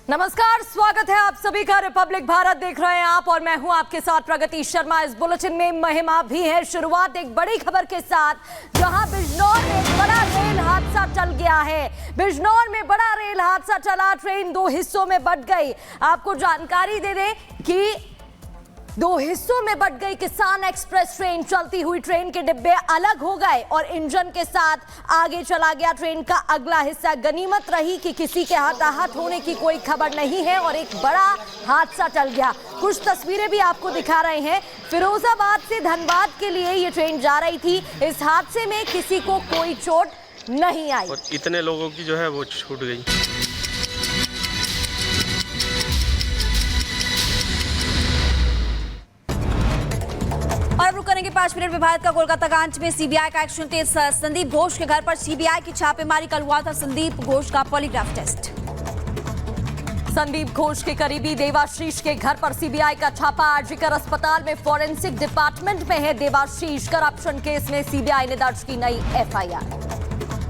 नमस्कार, स्वागत है आप सभी का। रिपब्लिक भारत देख रहे हैं आप और मैं हूं आपके साथ प्रगति शर्मा। इस बुलेटिन में महिमा भी है। शुरुआत एक बड़ी खबर के साथ, जहां बिजनौर में एक बड़ा रेल हादसा टल गया है। बिजनौर में बड़ा रेल हादसा टला, ट्रेन दो हिस्सों में बंट गई। आपको जानकारी दे दें कि दो हिस्सों में बंट गई किसान एक्सप्रेस ट्रेन। चलती हुई ट्रेन के डिब्बे अलग हो गए और इंजन के साथ आगे चला गया ट्रेन का अगला हिस्सा। गनीमत रही कि किसी के हताहत होने की कोई खबर नहीं है और एक बड़ा हादसा टल गया। कुछ तस्वीरें भी आपको दिखा रहे हैं। फिरोजाबाद से धनबाद के लिए ये ट्रेन जा रही थी। इस हादसे में किसी को कोई चोट नहीं आई और इतने लोगों की जो है वो छूट गई। और अब रुक करेंगे 5 मिनट में। भारत का कोलकाता कांड में सीबीआई का एक्शन तेज। संदीप घोष के घर पर सीबीआई की छापेमारी। कल हुआ था संदीप घोष का पॉलीग्राफ टेस्ट। संदीप घोष के करीबी देवाशीष के घर पर सीबीआई का छापा। आरजीकर अस्पताल में फॉरेंसिक डिपार्टमेंट में है देवाशीष। करप्शन केस में सीबीआई ने दर्ज की नई एफआईआर।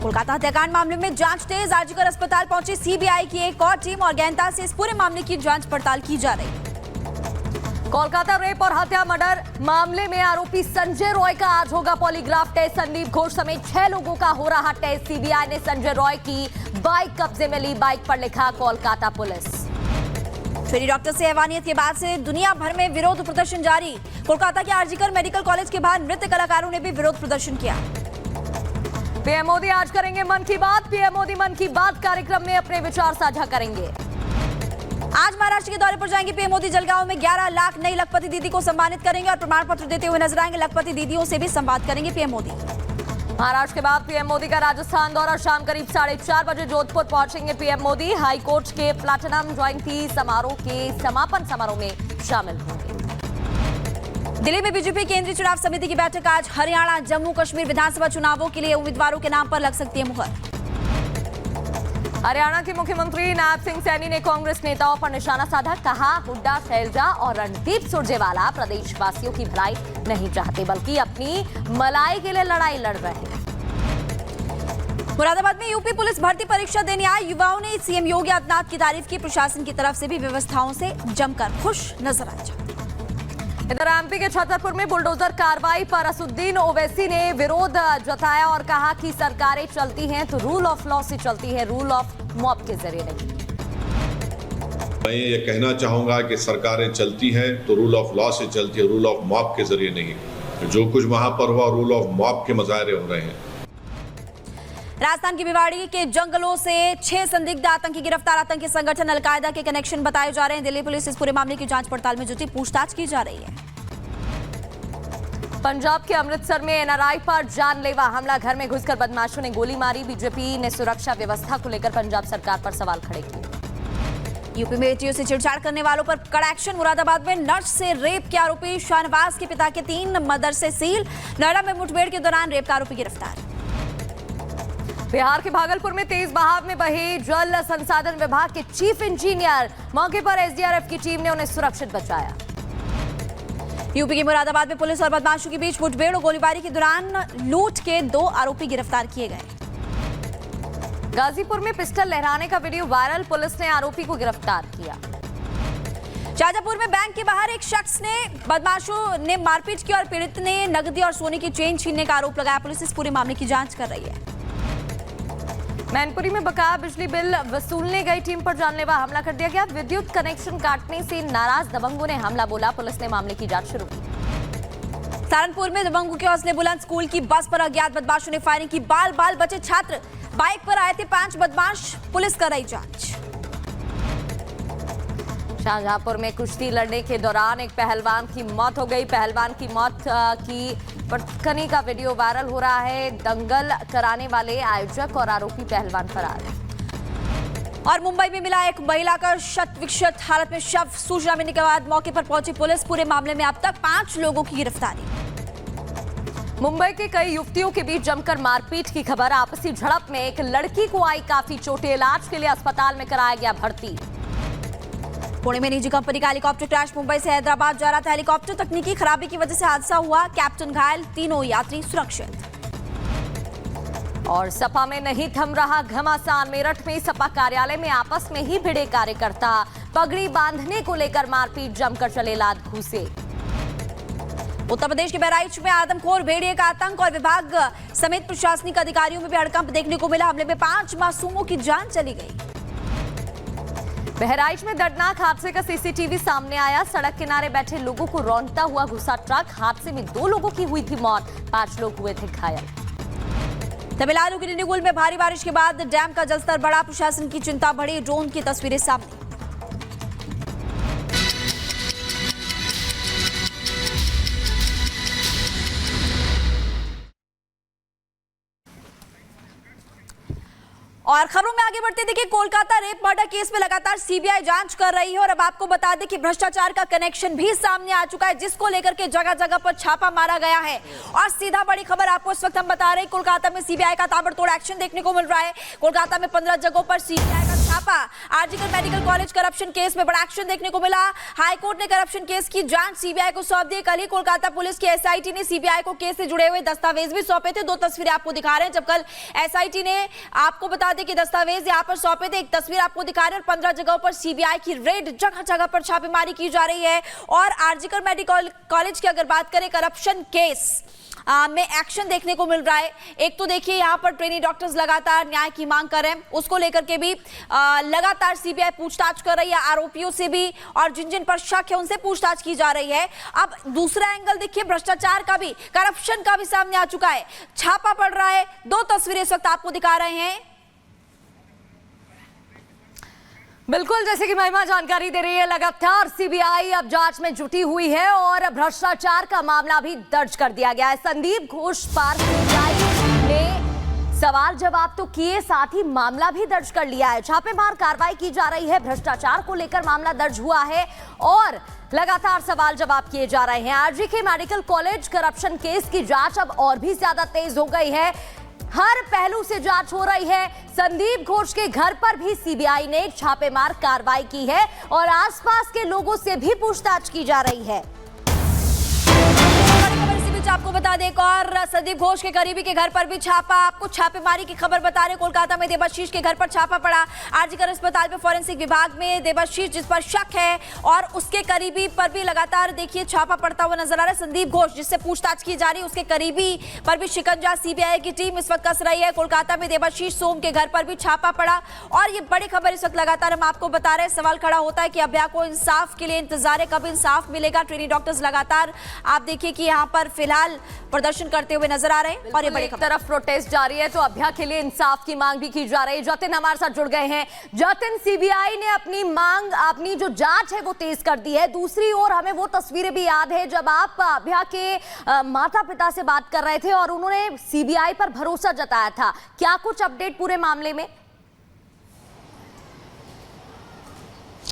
कोलकाता हत्याकांड मामले में जांच तेज। आरजीकर अस्पताल पहुंची सीबीआई की एक और टीम और गहनता से इस पूरे मामले की जांच पड़ताल की जा रही है। कोलकाता रेप और हत्या मर्डर मामले में आरोपी संजय रॉय का आज होगा पॉलीग्राफ टेस्ट। संदीप घोष समेत 6 लोगों का हो रहा टेस्ट। सीबीआई ने संजय रॉय की बाइक कब्जे में ली। बाइक पर लिखा कोलकाता पुलिस। ट्रेनी डॉक्टर से हैवानियत के बाद से दुनिया भर में विरोध प्रदर्शन जारी। कोलकाता के आरजीकर मेडिकल कॉलेज के बाहर नृत्य कलाकारों ने भी विरोध प्रदर्शन किया। पीएम मोदी आज करेंगे मन की बात। पीएम मोदी मन की बात कार्यक्रम में अपने विचार साझा करेंगे। आज महाराष्ट्र के दौरे पर जाएंगे पीएम मोदी। जलगांव में 11 लाख नई लखपति दीदी को सम्मानित करेंगे और प्रमाण पत्र देते हुए नजर आएंगे। लखपति दीदियों से भी संवाद करेंगे पीएम मोदी। महाराष्ट्र के बाद पीएम मोदी का राजस्थान दौरा। शाम करीब 4:30 बजे जोधपुर पहुंचेंगे पीएम मोदी। हाईकोर्ट के प्लैटिनम जयंती समारोह के समापन समारोह में शामिल होंगे। दिल्ली में बीजेपी केंद्रीय चुनाव समिति की बैठक आज। हरियाणा, जम्मू कश्मीर विधानसभा चुनावों के लिए उम्मीदवारों के नाम पर लग सकती है मुहर। हरियाणा के मुख्यमंत्री नायब सिंह सैनी ने कांग्रेस नेताओं पर निशाना साधा। कहा, हुड्डा, शैलजा और रणदीप सुरजेवाला प्रदेशवासियों की भलाई नहीं चाहते बल्कि अपनी मलाई के लिए लड़ाई लड़ रहे हैं। मुरादाबाद में यूपी पुलिस भर्ती परीक्षा देने आए युवाओं ने सीएम योगी आदित्यनाथ की तारीफ की। प्रशासन की तरफ से भी व्यवस्थाओं से जमकर खुश नजर आए। इधर एमपी के छतरपुर में बुलडोजर कार्रवाई पर असुद्दीन ओवैसी ने विरोध जताया और कहा कि सरकारें चलती हैं तो रूल ऑफ लॉ से चलती है, रूल ऑफ मॉब के जरिए नहीं। मैं ये कहना चाहूंगा कि सरकारें चलती हैं तो रूल ऑफ लॉ से चलती है, रूल ऑफ मॉब के जरिए नहीं। जो कुछ वहां पर हुआ रूल ऑफ मॉब के मुजाहरे हो रहे हैं। राजस्थान के भिवाड़ी के जंगलों से 6 संदिग्ध आतंकी गिरफ्तार। आतंकी संगठन अलकायदा के कनेक्शन बताए जा रहे हैं। दिल्ली पुलिस इस पूरे मामले की जांच पड़ताल में जुटी। पूछताछ की जा रही है। पंजाब के अमृतसर में एनआरआई पर जानलेवा हमला। घर में घुसकर बदमाशों ने गोली मारी। बीजेपी ने सुरक्षा व्यवस्था को लेकर पंजाब सरकार पर सवाल खड़े किए। यूपी में बेटियों से छेड़छाड़ करने वालों पर कड़ा एक्शन। मुरादाबाद में नर्स से रेप के आरोपी शाहनवाज के पिता के 3 मदरसे सील। नोएडा में मुठभेड़ के दौरान रेप का आरोपी गिरफ्तार। बिहार के भागलपुर में तेज बहाव में बहे जल संसाधन विभाग के चीफ इंजीनियर। मौके पर एसडीआरएफ की टीम ने उन्हें सुरक्षित बचाया। यूपी के मुरादाबाद में पुलिस और बदमाशों के बीच मुठभेड़ और गोलीबारी के दौरान लूट के 2 आरोपी गिरफ्तार किए गए। गाजीपुर में पिस्टल लहराने का वीडियो वायरल। पुलिस ने आरोपी को गिरफ्तार किया। शाजापुर में बैंक के बाहर एक शख्स ने बदमाशों ने मारपीट की और पीड़ित ने नकदी और सोने की चेन छीनने का आरोप लगाया। पुलिस इस पूरे मामले की जांच कर रही है। मैनपुरी में बकाया बिजली बिल वसूलने गई टीम पर जानलेवा हमला कर दिया गया। विद्युत कनेक्शन काटने से नाराज दबंगों ने हमला बोला। पुलिस ने मामले की जांच शुरू की। सहारनपुर में दबंगों के हौसले बुलंद। स्कूल की बस पर अज्ञात बदमाशों ने फायरिंग की। बाल बाल बचे छात्र। बाइक पर आए थे 5 बदमाश। पुलिस कर रही जांच। शाहजहांपुर में कुश्ती लड़ने के दौरान एक पहलवान की मौत हो गई। पहलवान की मौत की पटकनी का वीडियो वायरल हो रहा है। दंगल कराने वाले आयोजक और आरोपी पहलवान फरार है। और मुंबई में मिला एक महिला का शत विक्षत हालत में शव। सूचना मिलने के बाद मौके पर पहुंची पुलिस। पूरे मामले में अब तक 5 लोगों की गिरफ्तारी। मुंबई के कई युवतियों के बीच जमकर मारपीट की खबर। आपसी झड़प में एक लड़की को आई काफी चोटें। इलाज के लिए अस्पताल में कराया गया भर्ती। पुणे में निजी कंपनी का हेलीकॉप्टर क्रैश। मुंबई से हैदराबाद जा रहा था हेलीकॉप्टर। तकनीकी खराबी की वजह से हादसा हुआ। कैप्टन घायल, तीनों यात्री सुरक्षित। और सपा में नहीं थम रहा घमासान। मेरठ में सपा कार्यालय में आपस में ही भिड़े कार्यकर्ता। पगड़ी बांधने को लेकर मारपीट जमकर चले लात घूंसे। उत्तर प्रदेश के बहराइच में आदमखोर भेड़िए का आतंक और विभाग समेत प्रशासनिक अधिकारियों में भी हड़कंप देखने को मिला। हमले में 5 मासूमों की जान चली गई। बहराइच में दर्दनाक हादसे का सीसीटीवी सामने आया। सड़क किनारे बैठे लोगों को रौंदता हुआ घुसा ट्रक। हादसे में 2 लोगों की हुई थी मौत, 5 लोग हुए थे घायल। तमिलनाडु के निगुल में भारी बारिश के बाद डैम का जलस्तर बढ़ा। प्रशासन की चिंता बढ़ी। ड्रोन की तस्वीरें सामने। और खबरों में आगे बढ़ते देखिए, कोलकाता रेप मर्डर केस में लगातार सीबीआई जांच कर रही है और अब आपको बता दें कि भ्रष्टाचार का कनेक्शन भी सामने आ चुका है, जिसको लेकर के जगह जगह पर छापा मारा गया है। और सीधा बड़ी खबर आपको इस वक्त हम बता रहे हैं, कोलकाता में सीबीआई का ताबड़तोड़ एक्शन देखने को मिल रहा है। कोलकाता में 15 जगहों पर सीबीआई का छापा। RG Kar medical college corruption case में बड़ा एक्शन देखने को मिला। हाईकोर्ट ने करप्शन केस की जांच सीबीआई को सौंप दी। कल ही कोलकाता पुलिस की एसआईटी ने सीबीआई को केस से जुड़े हुए दस्तावेज भी सौंपे थे। 2 तस्वीरें आपको दिखा रहे हैं। जब कल एसआईटी ने आपको बता दें कि दस्तावेज यहाँ पर सौंपे थे, एक तस्वीर आपको दिखा रहे हैं। 15 जगहों पर सीबीआई की रेड, जगह जगह पर छापेमारी की जा रही है। और आरजीकर मेडिकल कॉलेज की अगर बात करें, करप्शन केस में एक्शन देखने को मिल रहा है। एक तो देखिए यहाँ पर ट्रेनी डॉक्टर्स लगातार न्याय की मांग कर रहे हैं, उसको लेकर के भी लगातार सीबीआई पूछताछ कर रही है। आरोपियों से भी और जिन जिन पर शक है उनसे पूछताछ की जा रही है। अब दूसरा एंगल देखिए, भ्रष्टाचार का भी, करप्शन का भी सामने आ चुका है। छापा पड़ रहा है। 2 तस्वीरें इस वक्त आपको दिखा रहे हैं। बिल्कुल, जैसे कि महिमा जानकारी दे रही है, लगातार सीबीआई अब जांच में जुटी हुई है और भ्रष्टाचार का मामला भी दर्ज कर दिया गया है। संदीप घोष पर सीबीआई ने सवाल जवाब तो किए, साथ ही मामला भी दर्ज कर लिया है। छापेमार कार्रवाई की जा रही है। भ्रष्टाचार को लेकर मामला दर्ज हुआ है और लगातार सवाल जवाब किए जा रहे हैं। RGK medical college corruption case की जांच अब और भी ज्यादा तेज हो गई है। हर पहलू से जांच हो रही है। संदीप घोष के घर पर भी सीबीआई ने छापेमार कार्रवाई की है और आसपास के लोगों से भी पूछताछ की जा रही है। आपको बता दें, एक और संदीप घोष के करीबी के घर पर भी छापा। आपको छापेमारी की खबर बता रहे, कोलकाता में देवाशीष के घर पर छापा पड़ा। आरजीकर अस्पताल में फॉरेंसिक विभाग में देवाशीष, जिस पर शक है, और उसके करीबी पर भी लगातार देखिए छापा पड़ता हुआ नजर आ रहा है। संदीप घोष जिससे पूछताछ की जा रही है, उसके करीबी पर भी शिकंजा सीबीआई की टीम इस वक्त कस रही है। कोलकाता में देवाशीष सोम के घर पर भी छापा पड़ा और ये बड़ी खबर इस वक्त लगातार हम आपको बता रहे हैं। सवाल खड़ा होता है कि अभ्या को इंसाफ के लिए इंतजार है, कब इंसाफ मिलेगा। ट्रेनी डॉक्टर्स लगातार आप देखिए कि यहाँ पर फिलहाल प्रदर्शन करते हुए नजर आ रहे हैं और ये बड़ी तरफ प्रोटेस्ट जारी है तो अभ्या के लिए इंसाफ की मांग भी की जा रही है। जतिन हमारे साथ जुड़ गए हैं। जतिन, सीबीआई ने अपनी मांग, अपनी जो जांच है वो तेज कर दी है। दूसरी ओर हमें वो तस्वीरें भी याद है जब आप अभ्या के माता पिता से बात कर रहे थे और उन्होंने सीबीआई पर भरोसा जताया था। क्या कुछ अपडेट पूरे मामले में?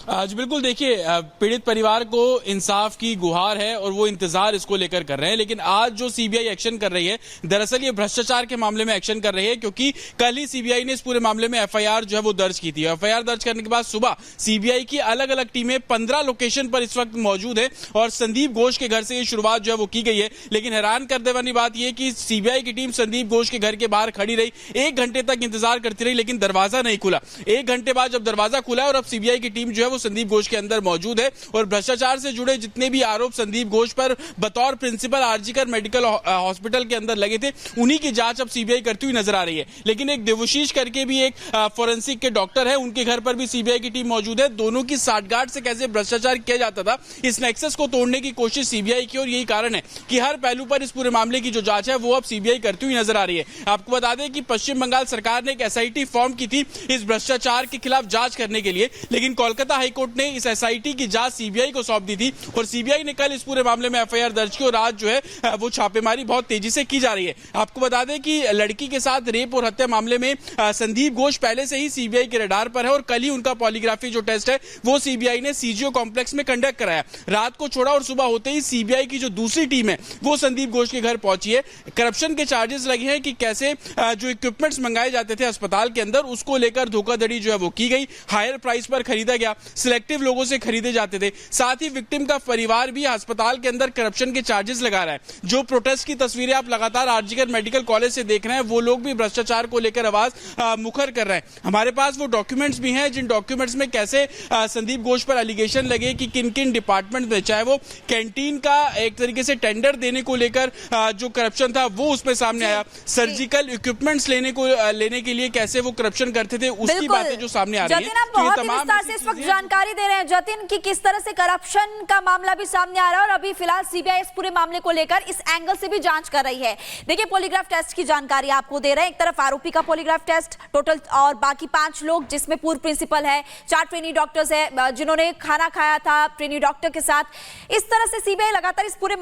जी बिल्कुल, देखिए पीड़ित परिवार को इंसाफ की गुहार है और वो इंतजार इसको लेकर कर रहे हैं। लेकिन आज जो सीबीआई एक्शन कर रही है, दरअसल ये भ्रष्टाचार के मामले में एक्शन कर रही है, क्योंकि कल ही सीबीआई ने इस पूरे मामले में एफआईआर जो है वो दर्ज की थी। एफआईआर दर्ज करने के बाद सुबह सीबीआई की अलग अलग टीमें 15 लोकेशन पर इस वक्त मौजूद है और संदीप घोष के घर से ये शुरुआत जो है वो की गई है। लेकिन हैरान कर देने वाली बात यह कि सीबीआई की टीम संदीप घोष के घर के बाहर खड़ी रही, 1 घंटे तक इंतजार करती रही, लेकिन दरवाजा नहीं खुला। 1 घंटे बाद जब दरवाजा खुला और अब सीबीआई की टीम जो है वो संदीप घोष के अंदर मौजूद है और भ्रष्टाचार से जुड़े जितने भी आरोप संदीप घोष पर बतौर प्रिंसिपल आरजीकर मेडिकल हॉस्पिटल के अंदर लगे थे, उन्हीं की जांच अब सीबीआई करती हुई नजर आ रही है। लेकिन एक देवाशीष करके भी एक फॉरेंसिक के डॉक्टर है, उनके घर पर भी सीबीआई की टीम मौजूद है। दोनों की साठगांठ से कैसे भ्रष्टाचार किया जाता था, इस नेक्सस को तोड़ने की कोशिश सीबीआई की और यही कारण है कि हर पहलू पर इस पूरे मामले की जो जांच है वो अब सीबीआई करती हुई नजर आ रही है। आपको बता दें कि पश्चिम बंगाल सरकार ने एक एसआईटी फॉर्म की थी इस भ्रष्टाचार के खिलाफ जांच करने के लिए, लेकिन कोलकाता हाईकोर्ट ने इस एसआईटी की जांच सीबीआई को सौंप दी थी और सीबीआई ने कल इस पूरे मामले में एफआईआर दर्ज की और आज जो है वो छापेमारी बहुत तेजी से की जा रही है। आपको बता दें कि लड़की के साथ रेप और हत्या मामले में संदीप घोष पहले से ही सीबीआई के रडार पर है और कल ही उनका पॉलीग्राफी जो टेस्ट है वो सीबीआई ने सीजीओ कॉम्प्लेक्स में कंडक्ट कराया। रात को छोड़ा और सुबह होते ही सीबीआई की जो दूसरी टीम है वो संदीप घोष के घर पहुंची है। करप्शन के चार्जेस लगे हैं कि कैसे जो इक्विपमेंट्स मंगाए जाते थे अस्पताल के अंदर, उसको लेकर धोखाधड़ी जो है वो की गई, हायर प्राइस पर खरीदा गया। सिलेक्टिव लोगों से खरीदे जाते थे। साथ ही विक्टिम का परिवार भी अस्पताल के अंदर करप्शन के चार्जेस लगा रहा है। जो प्रोटेस्ट की तस्वीरें आप लगातार आरजीकर मेडिकल कॉलेज से देख रहे हैं, वो लोग भी भ्रष्टाचार को लेकर आवाज मुखर कर रहे हैं। हमारे पास वो डॉक्यूमेंट्स भी हैं जिन डॉक्यूमेंट्स में कैसे संदीप घोष पर एलिगेशन लगे कि किन किन डिपार्टमेंट में, चाहे वो कैंटीन का एक तरीके से टेंडर देने को लेकर जो करप्शन था वो उसमें सामने आया, सर्जिकल इक्विपमेंट्स लेने के लिए कैसे वो करप्शन करते थे उसकी बातें जो सामने आ रही है। जतिन, आप बहुत ही विस्तार से इस वक्त जानकारी दे रहे हैं जतिन कि किस तरह से करप्शन का मामला भी सामने आ रहा है और अभी फिलहाल सीबीआई इस पूरे मामले को लेकर इस एंगल से भी जांच कर रही है। देखिए, पॉलीग्राफ टेस्ट की जानकारी आपको दे रहे हैं। एक तरफ आरोपी का पॉलीग्राफ टेस्ट टोटल और बाकी 5 लोग, जिसमें पूर्व प्रिंसिपल है, 4 ट्रेनी डॉक्टर्स है जिन्होंने खाना खाया था ट्रेनी डॉक्टर के साथ। इस तरह से सीबीआई लगातार इस पूरे